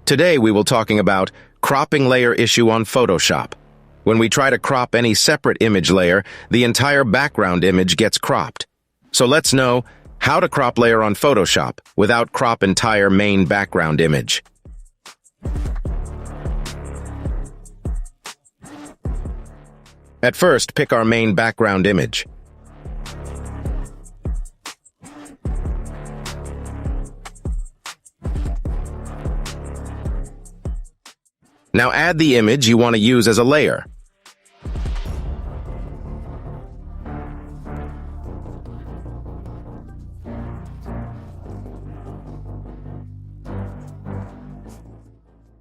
Today we will talking about cropping layer issue on Photoshop. When we try to crop any separate image layer, the entire background image gets cropped. So let's know how to crop layer on Photoshop without crop entire main background image. At first, pick our main background image. Now add the image you want to use as a layer.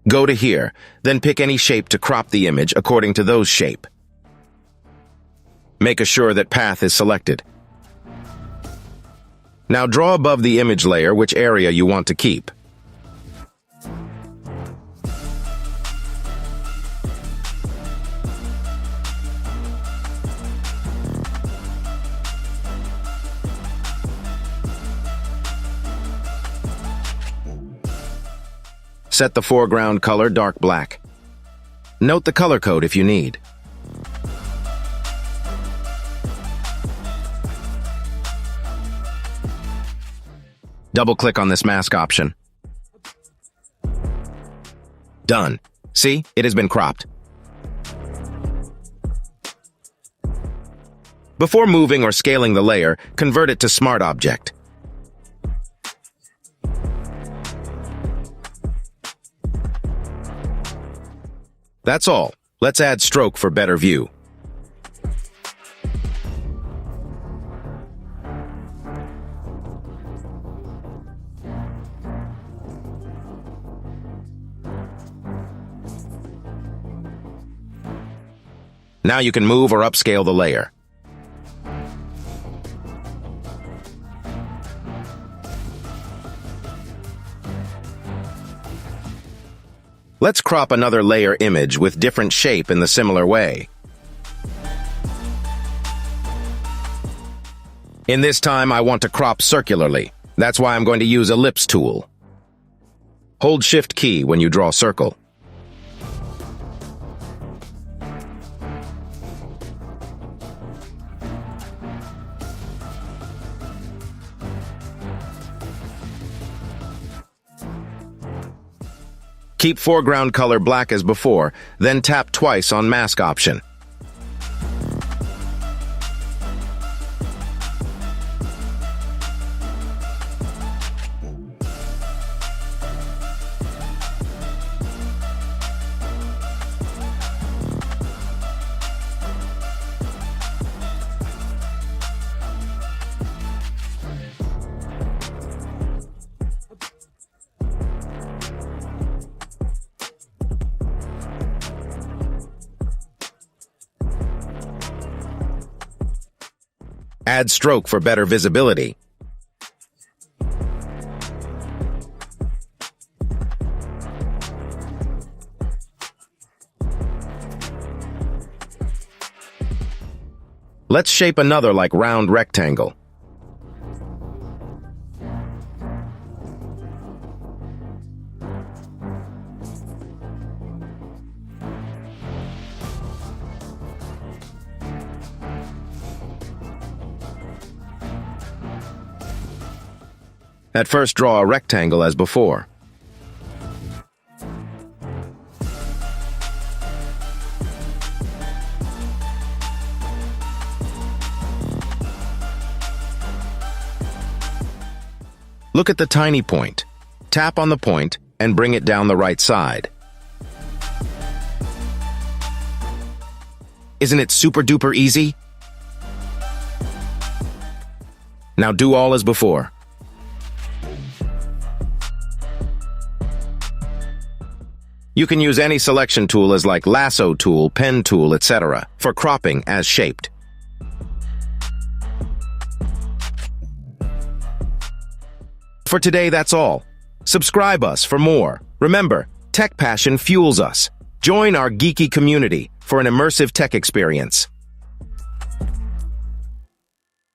Go to here, then pick any shape to crop the image according to those shape. Make sure that path is selected. Now draw above the image layer which area you want to keep. Set the foreground color dark black. Note the color code if you need. Double-click on this mask option. Done. See, it has been cropped. Before moving or scaling the layer, convert it to Smart Object. That's all. Let's add stroke for better view. Now you can move or upscale the layer. Let's crop another layer image with different shape in the similar way. In this time, I want to crop circularly. That's why I'm going to use Ellipse tool. Hold Shift key when you draw circle. Keep foreground color black as before, then tap twice on mask option. Add stroke for better visibility. Let's shape another like round rectangle. At first, draw a rectangle as before. Look at the tiny point. Tap on the point and bring it down the right side. Isn't it super duper easy? Now do all as before. You can use any selection tool as like lasso tool, pen tool, etc. for cropping as shaped. For today, that's all. Subscribe us for more. Remember, tech passion fuels us. Join our geeky community for an immersive tech experience.